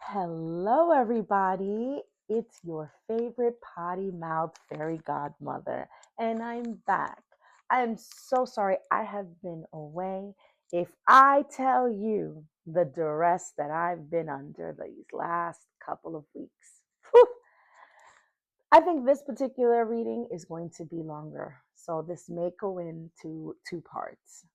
Hello, everybody. It's your favorite potty mouth fairy godmother, and I'm back. I am so sorry I have been away. If I tell you the duress that I've been under these last couple of weeks, whew, I think this particular reading is going to be longer. So this may go into two parts.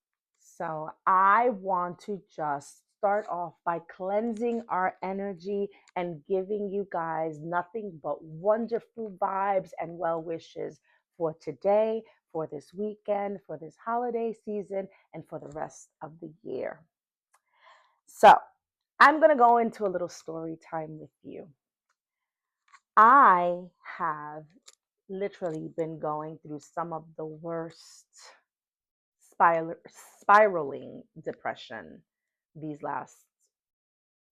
So I want to just start off by cleansing our energy and giving you guys nothing but wonderful vibes and well wishes for today, for this weekend, for this holiday season, and for the rest of the year. So I'm going to go into a little story time with you. I have literally been going through some of the worst spiraling depression these last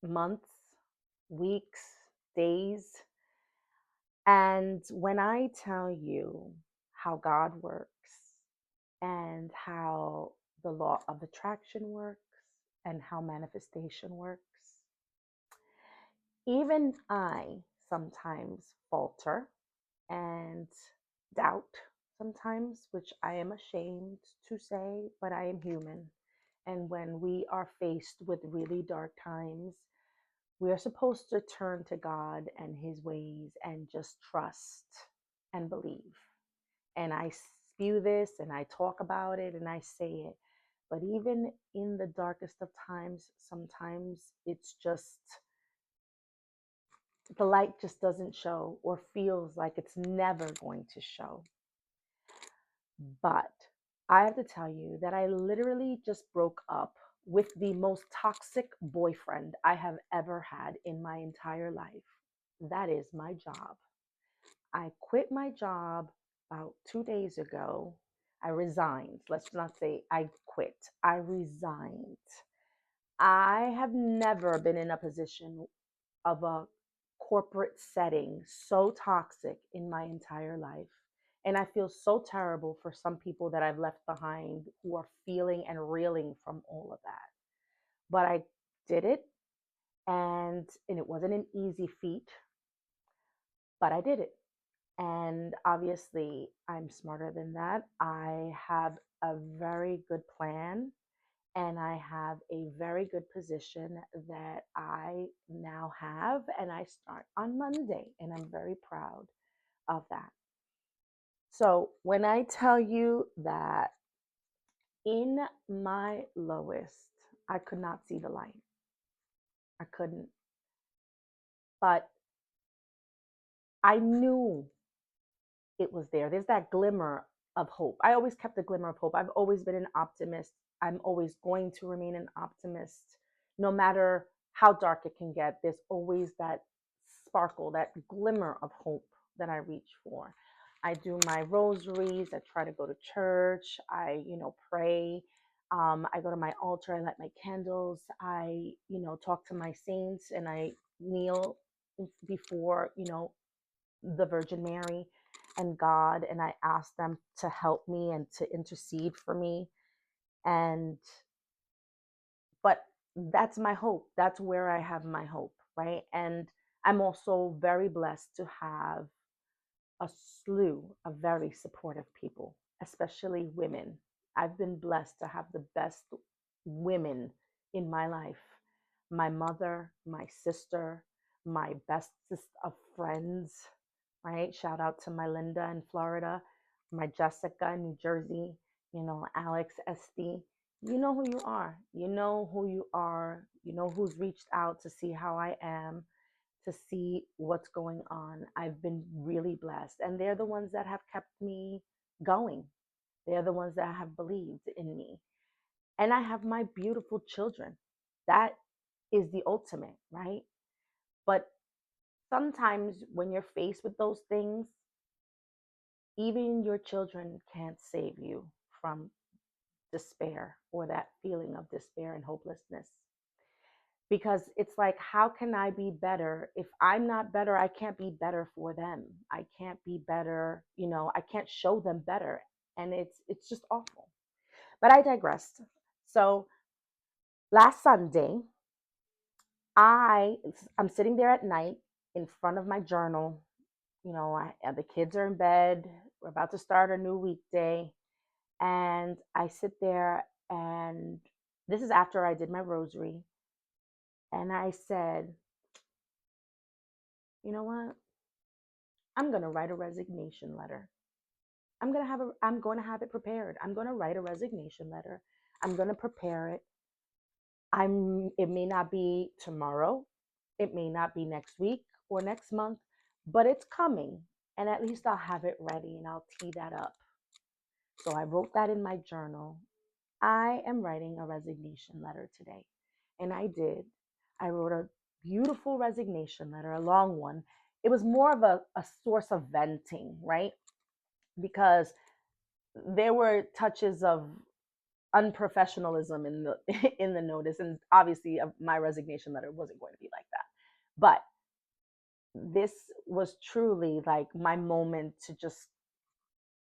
months, weeks, days. And when I tell you how God works and how the law of attraction works and how manifestation works, even I sometimes falter and doubt sometimes, which I am ashamed to say, but I am human. And when we are faced with really dark times, we are supposed to turn to God and His ways and just trust and believe. And I spew this and I talk about it and I say it. But even in the darkest of times, sometimes it's just the light just doesn't show or feels like it's never going to show. But I have to tell you that I literally just broke up with the most toxic boyfriend I have ever had in my entire life. That is my job. I quit my job about 2 days ago. I resigned. Let's not say I quit. I resigned. I have never been in a position of a corporate setting so toxic in my entire life. And I feel so terrible for some people that I've left behind who are feeling and reeling from all of that. But I did it, and it wasn't an easy feat, but I did it. And obviously, I'm smarter than that. I have a very good plan and I have a very good position that I now have, and I start on Monday, and I'm very proud of that. So, when I tell you that in my lowest, I could not see the light, I couldn't, but I knew it was there. There's that glimmer of hope. I always kept a glimmer of hope. I've always been an optimist. I'm always going to remain an optimist. No matter how dark it can get, there's always that sparkle, that glimmer of hope that I reach for. I do my rosaries. I try to go to church. I pray. I go to my altar. I light my candles. I talk to my saints and I kneel before the Virgin Mary and God, and I ask them to help me and to intercede for me. And but that's my hope. That's where I have my hope, right? And I'm also very blessed to have a slew of very supportive people, especially women. I've been blessed to have the best women in my life. My mother, my sister, my bestest of friends, right? Shout out to my Linda in Florida, my Jessica in New Jersey, Alex Esty. You know who you are. You know who you are. You know who's reached out to see how I am, to see what's going on. I've been really blessed. And they're the ones that have kept me going. They're the ones that have believed in me. And I have my beautiful children. That is the ultimate, right? But sometimes when you're faced with those things, even your children can't save you from despair or that feeling of despair and hopelessness. Because it's like, how can I be better? If I'm not better, I can't be better for them. I can't be better, I can't show them better. And it's just awful. But I digressed. So last Sunday, I'm sitting there at night in front of my journal. The kids are in bed. We're about to start a new weekday. And I sit there, and this is after I did my rosary. And I said, you know what? I'm going to write a resignation letter. I'm going to have it prepared. I'm going to write a resignation letter. I'm going to prepare it. It may not be tomorrow. It may not be next week or next month, but it's coming. And at least I'll have it ready and I'll tee that up. So I wrote that in my journal. I am writing a resignation letter today. And I did. I wrote a beautiful resignation letter, a long one. It was more of a source of venting, right? Because there were touches of unprofessionalism in the in the notice, and obviously my resignation letter wasn't going to be like that. But this was truly like my moment to just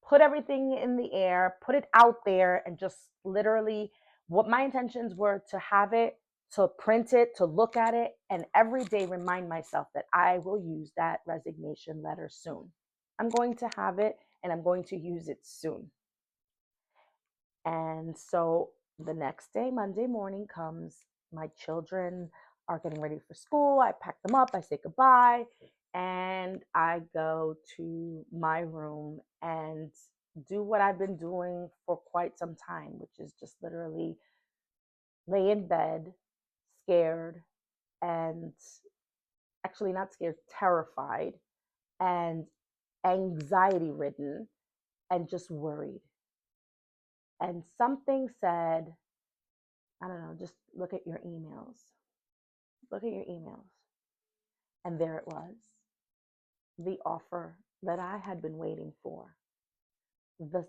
put everything in the air, put it out there, and just literally what my intentions were to have it, to print it, to look at it, and every day remind myself that I will use that resignation letter soon. I'm going to have it and I'm going to use it soon. And so the next day, Monday morning comes, my children are getting ready for school. I pack them up, I say goodbye, and I go to my room and do what I've been doing for quite some time, which is just literally lay in bed, scared, and actually not scared, terrified, and anxiety ridden, and just worried. And something said, I don't know, just look at your emails. Look at your emails. And there it was, the offer that I had been waiting for. The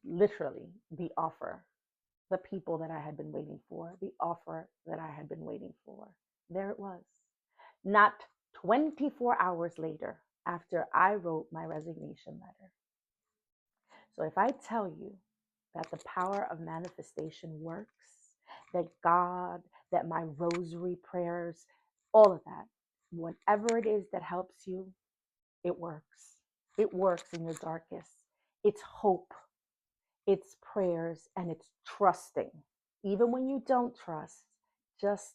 literally the offer, the people that I had been waiting for, the offer that I had been waiting for. There it was. Not 24 hours later, after I wrote my resignation letter. So if I tell you that the power of manifestation works, that God, that my rosary prayers, all of that, whatever it is that helps you, it works. It works in your darkest. It's hope, it's prayers, and it's trusting. Even when you don't trust, just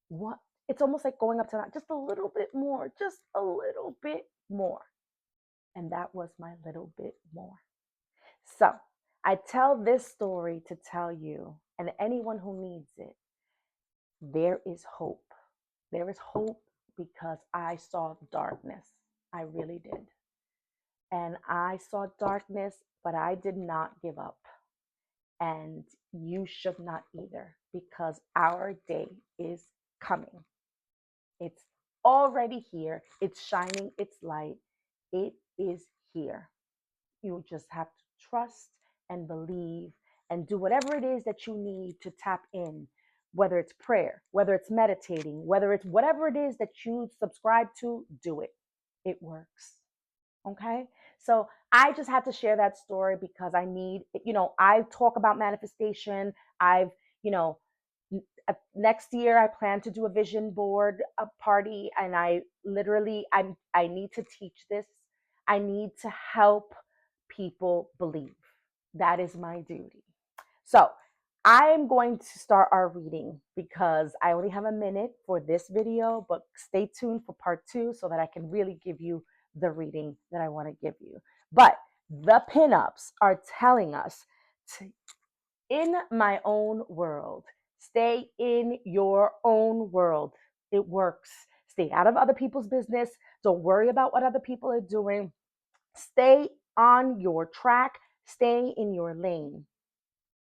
what it's almost like going up to that, just a little bit more, just a little bit more. And that was my little bit more. So I tell this story to tell you and anyone who needs it, there is hope. There is hope because I saw darkness. I really did. And I saw darkness, but I did not give up. And you should not either, because our day is coming. It's already here. It's shining its light. It is here. You just have to trust and believe and do whatever it is that you need to tap in, whether it's prayer, whether it's meditating, whether it's whatever it is that you subscribe to, do it. It works. Okay. So I just had to share that story because I talk about manifestation. I've, you know, next year I plan to do a vision board a party, and I need to teach this. I need to help people believe. That is my duty. So I am going to start our reading because I only have a minute for this video, but stay tuned for part 2 so that I can really give you the reading that I want to give you. But the pinups are telling us to, in my own world, stay in your own world. It works. Stay out of other people's business. Don't worry about what other people are doing. Stay on your track. Stay in your lane.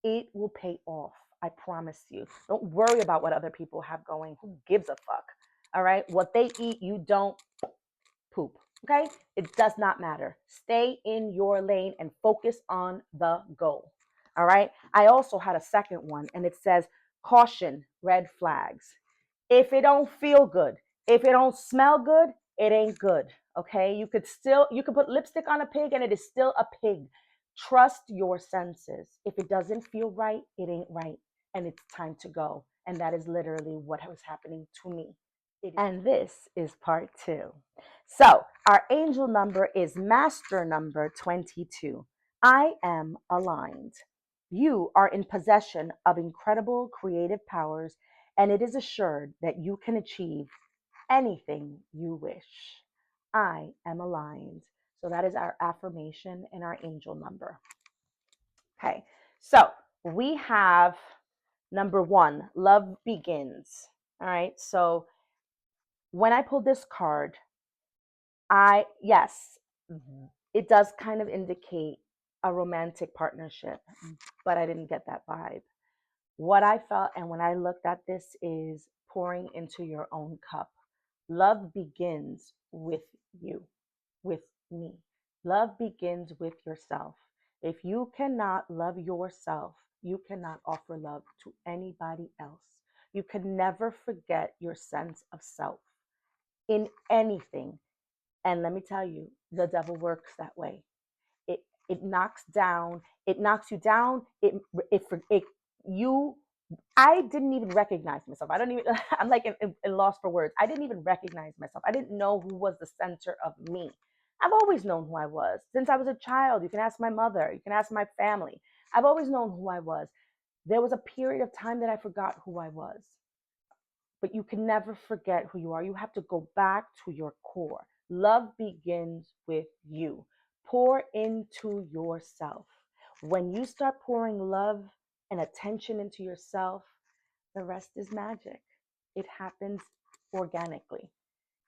It will pay off. I promise you. Don't worry about what other people have going. Who gives a fuck? All right. What they eat, you don't poop. Okay. It does not matter. Stay in your lane and focus on the goal. All right. I also had a second one, and it says, caution, red flags. If it don't feel good, if it don't smell good, it ain't good. Okay. You could put lipstick on a pig and it is still a pig. Trust your senses. If it doesn't feel right, it ain't right. And it's time to go. And that is literally what was happening to me. And this is part two. So, our angel number is master number 22. I am aligned. You are in possession of incredible creative powers, and it is assured that you can achieve anything you wish. I am aligned. So, that is our affirmation and our angel number. Okay, so we have number one, love begins. All right, so when I pulled this card, yes, it does kind of indicate a romantic partnership, but I didn't get that vibe. What I felt, and when I looked at this, is pouring into your own cup. Love begins with you, with me. Love begins with yourself. If you cannot love yourself, you cannot offer love to anybody else. You can never forget your sense of self in anything. And let me tell you, the devil works that way. It knocks you down. It you. I didn't even recognize myself. I don't even. I'm like in lost for words. I didn't even recognize myself. I didn't know who was the center of me. I've always known who I was since I was a child. You can ask my mother. You can ask my family. I've always known who I was. There was a period of time that I forgot who I was. But you can never forget who you are. You have to go back to your core. Love begins with you. Pour into yourself. When you start pouring love and attention into yourself, the rest is magic. It happens organically.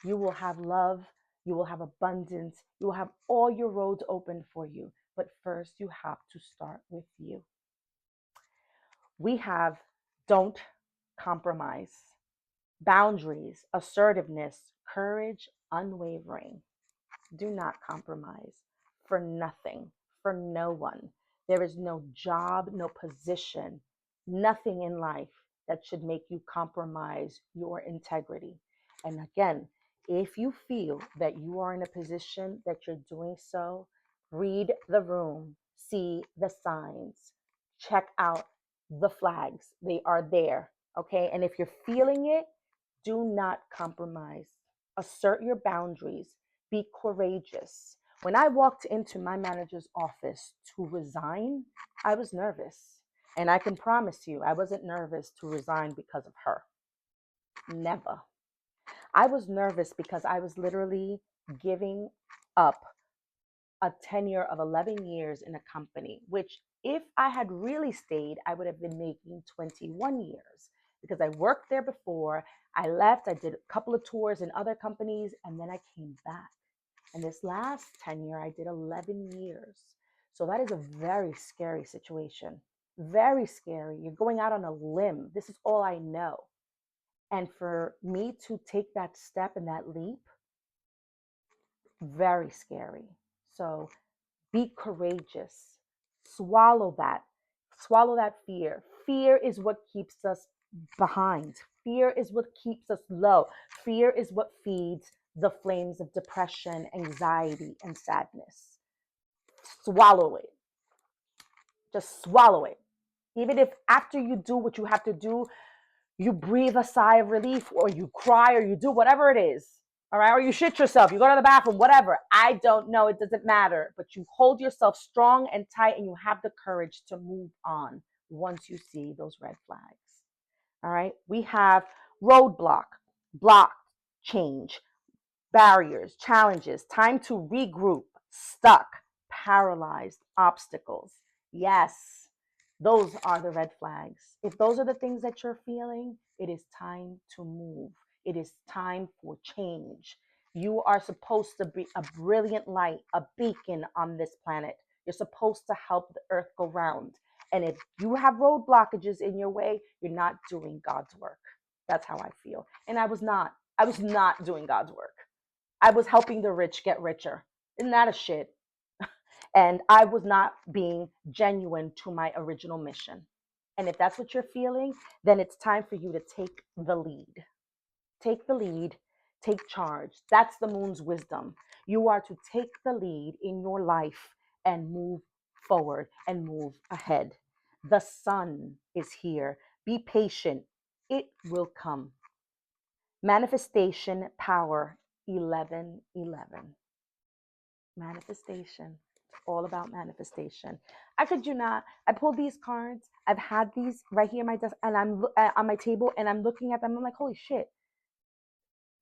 You will have love, you will have abundance, you will have all your roads open for you. But first, you have to start with you. We have don't compromise. Boundaries, assertiveness, courage, unwavering. Do not compromise for nothing, for no one. There is no job, no position, nothing in life that should make you compromise your integrity. And again, if you feel that you are in a position that you're doing so, read the room, see the signs, check out the flags. They are there. Okay. And if you're feeling it, do not compromise. Assert your boundaries. Be courageous. When I walked into my manager's office to resign, I was nervous. And I can promise you, I wasn't nervous to resign because of her. Never. I was nervous because I was literally giving up a tenure of 11 years in a company, which if I had really stayed, I would have been making 21 years because I worked there before. I left, I did a couple of tours in other companies, and then I came back. And this last tenure, I did 11 years. So that is a very scary situation. Very scary. You're going out on a limb. This is all I know. And for me to take that step and that leap, very scary. So be courageous. Swallow that. Swallow that fear. Fear is what keeps us behind. Fear is what keeps us low. Fear is what feeds the flames of depression, anxiety, and sadness. Swallow it. Just swallow it. Even if after you do what you have to do, you breathe a sigh of relief or you cry or you do whatever it is. All right. Or you shit yourself, you go to the bathroom, whatever. I don't know. It doesn't matter. But you hold yourself strong and tight and you have the courage to move on once you see those red flags. All right. We have roadblock, block, change, barriers, challenges, time to regroup, stuck, paralyzed, obstacles. Yes, those are the red flags. If those are the things that you're feeling, it is time to move. It is time for change. You are supposed to be a brilliant light, a beacon on this planet. You're supposed to help the earth go round. And if you have road blockages in your way, you're not doing God's work. That's how I feel. And I was not. I was not doing God's work. I was helping the rich get richer. Isn't that a shit? And I was not being genuine to my original mission. And if that's what you're feeling, then it's time for you to take the lead. Take the lead, take charge. That's the moon's wisdom. You are to take the lead in your life and move forward and move ahead. The sun is here. Be patient. it will come. Manifestation power 1111. Manifestation. It's all about manifestation. I could you not. I pulled these cards. I've had these right here on my desk, and on my table, and I'm looking at them. I'm like, holy shit!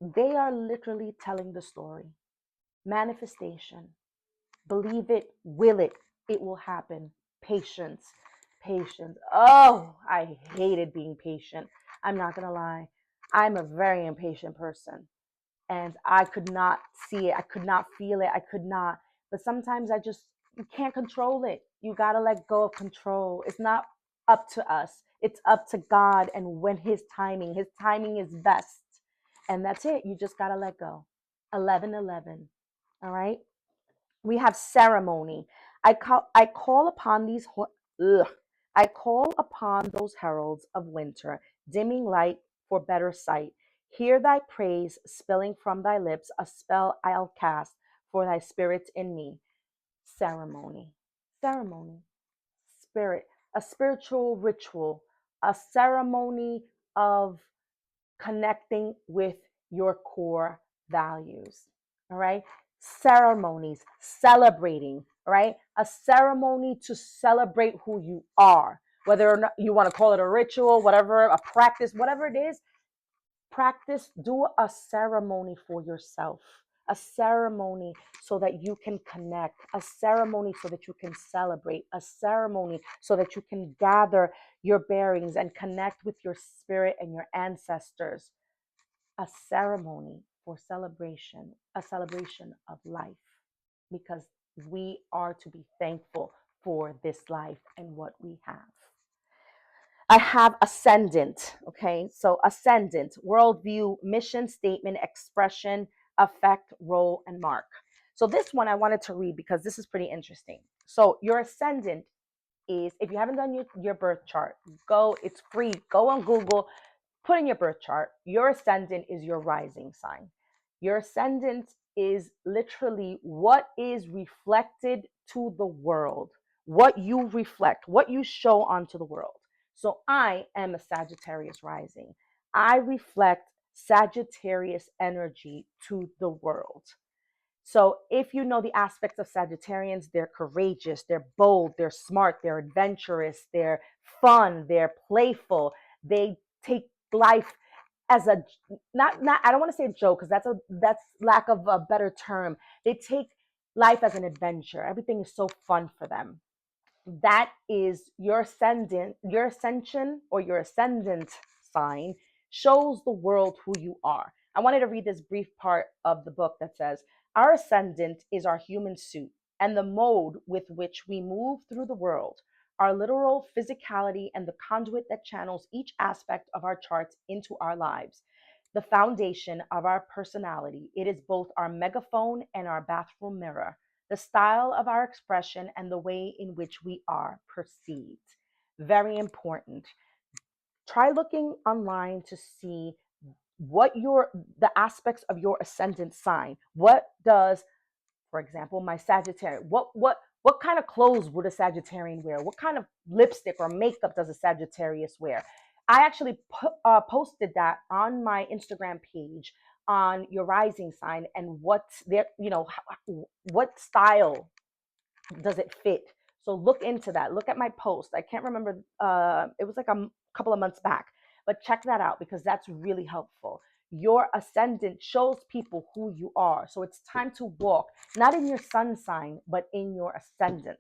They are literally telling the story. Manifestation. Believe it, will it. It will happen. Patience. Patience. Oh, I hated being patient. I'm not gonna lie. I'm a very impatient person, and I could not see it. I could not feel it. I could not. But sometimes you can't control it. You got to let go of control. It's not up to us, it's up to God. And when His timing is best. And that's it. You just got to let go. 1111. All right. We have ceremony. I call upon ugh. I call upon those heralds of winter, dimming light for better sight. Hear thy praise spilling from thy lips, a spell I'll cast for thy spirit in me. Ceremony. Ceremony. Spirit. A spiritual ritual. A ceremony of connecting with your core values. All right. Ceremonies, celebrating, right? A ceremony to celebrate who you are, whether or not you want to call it a ritual, whatever, a practice, whatever it is, practice, do a ceremony for yourself. A ceremony so that you can connect, a ceremony so that you can celebrate, a ceremony so that you can gather your bearings and connect with your spirit and your ancestors. A ceremony for celebration, a celebration of life, because we are to be thankful for this life and what we have. I have ascendant. Okay. So, ascendant, worldview, mission statement, expression, effect, role, and mark. So, this one I wanted to read because this is pretty interesting. So, your ascendant is, if you haven't done your birth chart, it's free. Go on Google, put in your birth chart. Your ascendant is your rising sign. Your ascendant is literally what is reflected to the world, what you reflect, what you show onto the world. So I am a Sagittarius rising. I reflect Sagittarius energy to the world. So if you know the aspects of Sagittarians, they're courageous, they're bold, they're smart, they're adventurous, they're fun, they're playful. They take life as a not I don't want to say a joke because that's lack of a better term. They take life as an adventure. Everything is so fun for them. That is your ascension or your ascendant sign shows the world who you are. I wanted to read this brief part of the book that says, our ascendant is our human suit and the mode with which we move through the world, our literal physicality and the conduit that channels each aspect of our charts into our lives, the foundation of our personality. It is both our megaphone and our bathroom mirror, the style of our expression, and the way in which we are perceived. Very important. Try looking online to see the aspects of your ascendant sign. What does, for example, my Sagittarius, what kind of clothes would a Sagittarian wear? What kind of lipstick or makeup does a Sagittarius wear? I actually posted that on my Instagram page on your rising sign and what's there, what style does it fit? So look into that. Look at my post. I can't remember. It was like a couple of months back, but check that out because that's really helpful. Your ascendant shows people who you are. So it's time to walk, not in your sun sign, but in your ascendant.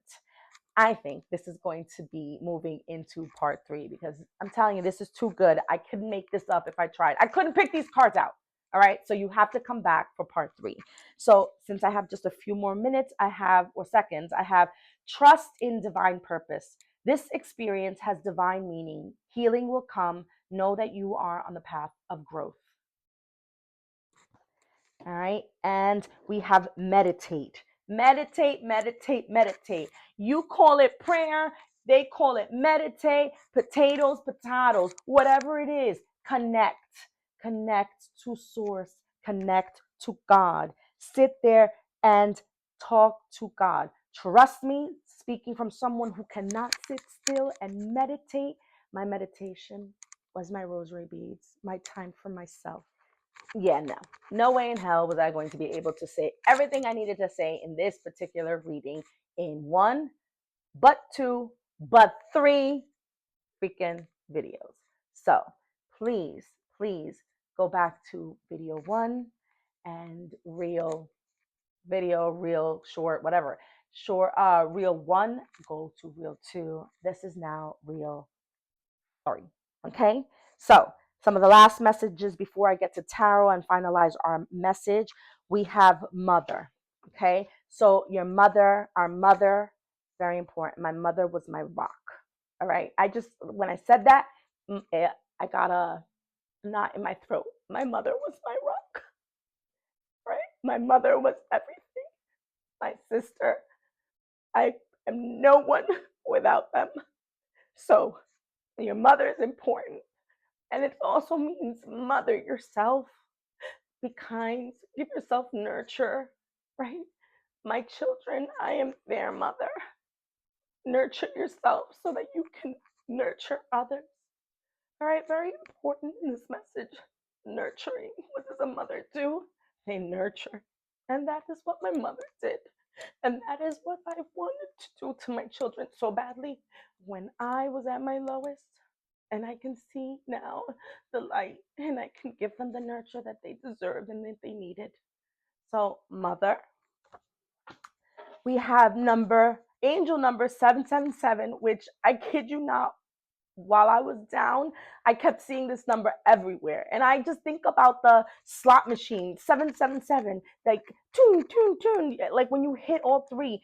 I think this is going to be moving into part 3 because I'm telling you, this is too good. I couldn't make this up if I tried. I couldn't pick these cards out. All right. So you have to come back for part 3. So since I have just a few more minutes, or seconds, I have trust in divine purpose. This experience has divine meaning. Healing will come. Know that you are on the path of growth. All right. And we have meditate. Meditate, meditate, meditate. You call it prayer, they call it meditate, potatoes, whatever it is. Connect. Connect to source, connect to God. Sit there and talk to God. Trust me, speaking from someone who cannot sit still and meditate, my meditation Was my rosary beads, my time for myself. Yeah, no. No way in hell was I going to be able to say everything I needed to say in this particular reading in one, but two, but three freaking videos. So please, please go back to video one and reel, short, whatever. Reel one, go to reel two. This is now reel three. Okay, so some of the last messages before I get to tarot and finalize our message. We have mother. Okay, so your mother, our mother, very important. My mother was my rock. All right, when I said that, I got a knot in my throat. My mother was my rock. Right, my mother was everything. My sister, I am no one without them. So your mother is important. And it also means mother yourself. Be kind, give yourself nurture, right? My children, I am their mother. Nurture yourself so that you can nurture others. All right, very important in this message. Nurturing. What does a mother do? They nurture. And that is what my mother did. And that is what I wanted to do to my children so badly when I was at my lowest. And I can see now the light, and I can give them the nurture that they deserved and that they needed. So, mother, we have angel number 777, which I kid you not, while I was down, I kept seeing this number everywhere. And I just think about the slot machine, 777, like, tune, tune, tune. Like when you hit all three,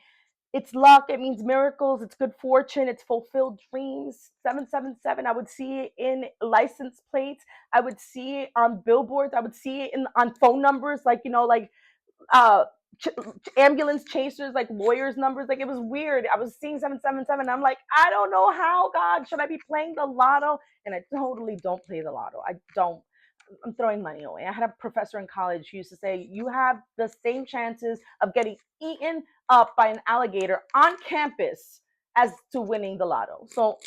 it's luck, it means miracles, it's good fortune, it's fulfilled dreams. 777, I would see it in license plates, I would see it on billboards, I would see it on phone numbers, like, uh ch- ambulance chasers, like lawyers numbers. Like, it was weird. I was seeing 777. I'm like, I don't know how, God, should I be playing the lotto? And I totally don't play the lotto. I don't. I'm throwing money away. I had a professor in college who used to say, you have the same chances of getting eaten up by an alligator on campus as to winning the lotto. So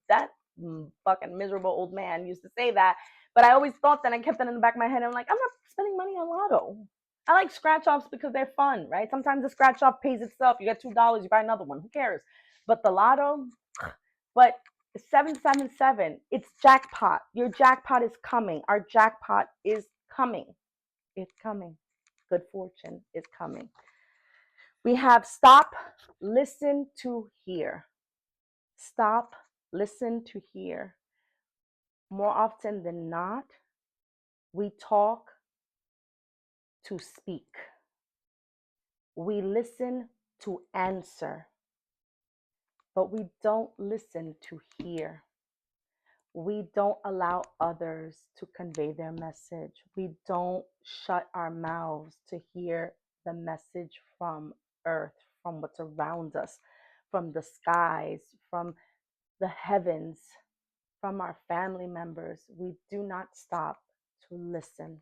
that fucking miserable old man used to say that. But I always thought that. I kept that in the back of my head. I'm like, I'm not spending money on lotto. I like scratch offs because they're fun, right? Sometimes the scratch off pays itself. You get $2, you buy another one. Who cares? But the lotto, but 777, it's jackpot. Your jackpot is coming. Our jackpot is coming. It's coming. Good fortune is coming. We have stop, listen to hear. Stop, listen to hear. More often than not, we talk to speak. We listen to answer, but we don't listen to hear. We don't allow others to convey their message. We don't shut our mouths to hear the message from earth, from what's around us, from the skies, from the heavens, from our family members. We do not stop to listen.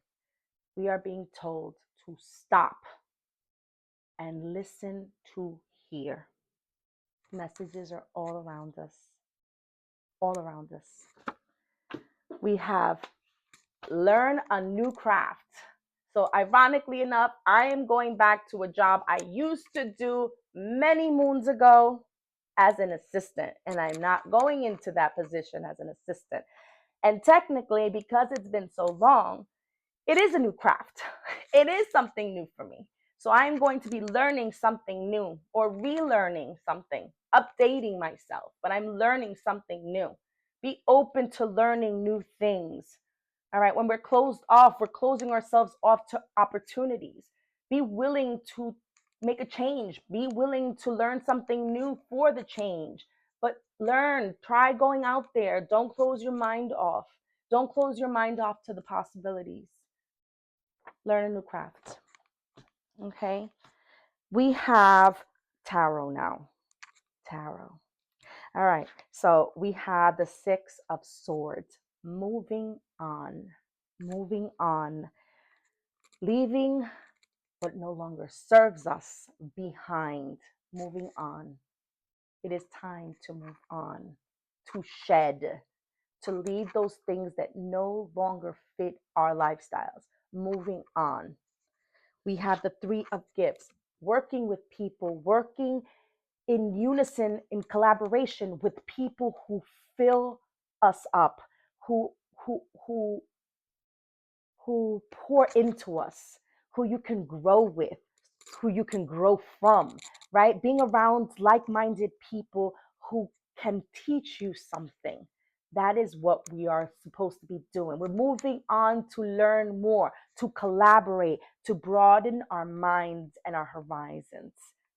We are being told to stop and listen to hear. Messages are all around us, all around us. We have learn a new craft. So ironically enough, I am going back to a job I used to do many moons ago as an assistant, and I'm not going into that position as an assistant. And technically, because it's been so long, it is a new craft. It is something new for me. So I'm going to be learning something new or relearning something, updating myself, but I'm learning something new. Be open to learning new things. All right. When we're closed off, we're closing ourselves off to opportunities. Be willing to make a change. Be willing to learn something new for the change. But learn, try going out there. Don't close your mind off. Don't close your mind off to the possibilities. Learn a new craft. Okay. We have tarot now. Tarot. All right. So we have the Six of Swords. Moving on. Moving on. Leaving what no longer serves us behind. Moving on. It is time to move on. To shed. to leave those things that no longer fit our lifestyles. Moving on. We have the three of gifts, working with people, working in unison, in collaboration with people who fill us up, who who who who pour into us, who you can grow with, who you can grow from, right? Being around like minded people who can teach you something. That is what we are supposed to be doing. We're moving on to learn more, to collaborate, to broaden our minds and our horizons.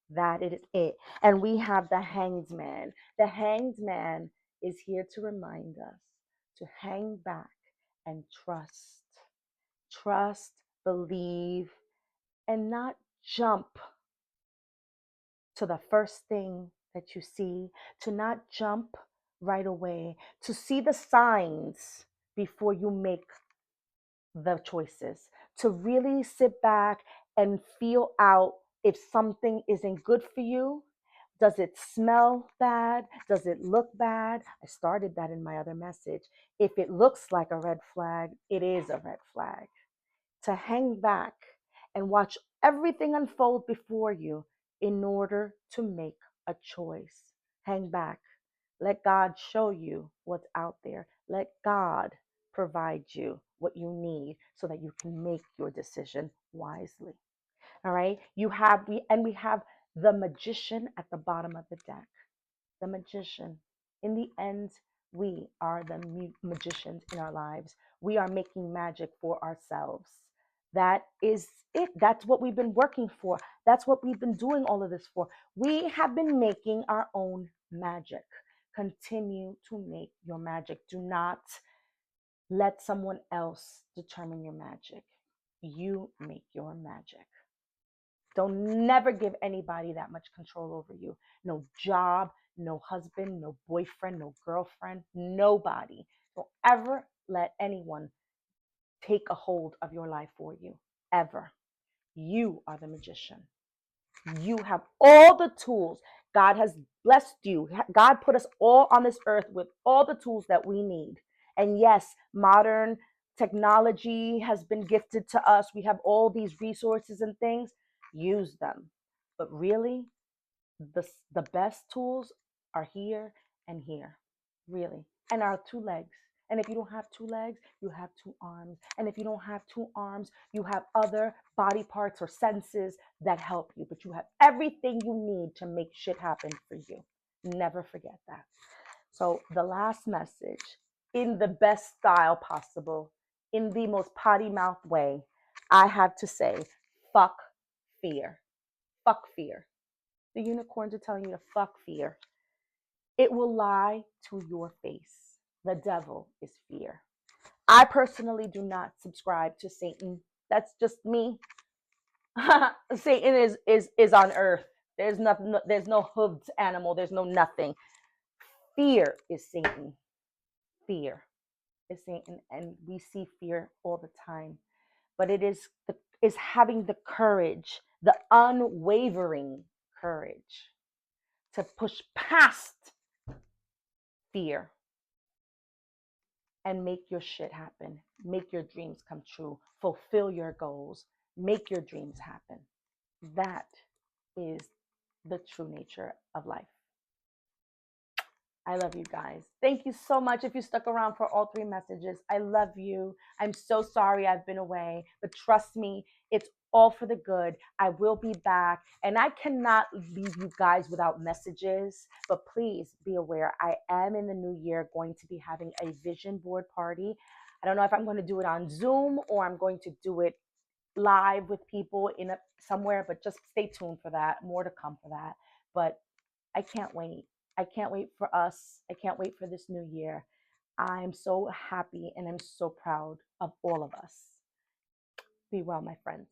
That is it. And we have the hanged man. The hanged man is here to remind us to hang back and trust, believe, and not jump to the first thing that you see, to not jump right away, to see the signs before you make the choices, to really sit back and feel out if something isn't good for you. Does it smell bad? Does it look bad? I started that in my other message. If it looks like a red flag, it is a red flag. To hang back and watch everything unfold before you in order to make a choice. Hang back. Let God show you what's out there. Let God provide you what you need so that you can make your decision wisely. All right? We have the magician at the bottom of the deck. The magician. In the end, we are the magicians in our lives. We are making magic for ourselves. That is it. That's what we've been working for. That's what we've been doing all of this for. We have been making our own magic. Continue to make your magic. Do not let someone else determine your magic. You make your magic. Don't never give anybody that much control over you. No job, no husband, no boyfriend, no girlfriend, nobody. Don't ever let anyone take a hold of your life for you, ever. You are the magician. You have all the tools. God has blessed you. God put us all on this earth with all the tools that we need. And yes, modern technology has been gifted to us. We have all these resources and things. Use them. But really, the, the best tools are here and here, really, and our two legs. And if you don't have two legs, you have two arms. And if you don't have two arms, you have other body parts or senses that help you. But you have everything you need to make shit happen for you. Never forget that. So, the last message, in the best style possible, in the most potty mouth way, I have to say, fuck fear. Fuck fear. The unicorns are telling you to fuck fear. It will lie to your face. The devil is fear. I personally do not subscribe to Satan. That's just me. Satan is on earth. There's nothing. There's no hooved animal. There's no nothing. Fear is Satan. Fear is Satan, and we see fear all the time. But it is having the courage, the unwavering courage to push past fear and make your shit happen. Make your dreams come true. Fulfill your goals. Make your dreams happen. That is the true nature of life. I love you guys. Thank you so much if you stuck around for all three messages. I love you. I'm so sorry I've been away, but trust me, it's all for the good. I will be back, and I cannot leave you guys without messages, but please be aware I am in the new year going to be having a vision board party. I don't know if I'm going to do it on Zoom or I'm going to do it live with people somewhere, but just stay tuned for that. More to come for that. But I can't wait. I can't wait for us. I can't wait for this new year. I'm so happy and I'm so proud of all of us. Be well, my friends.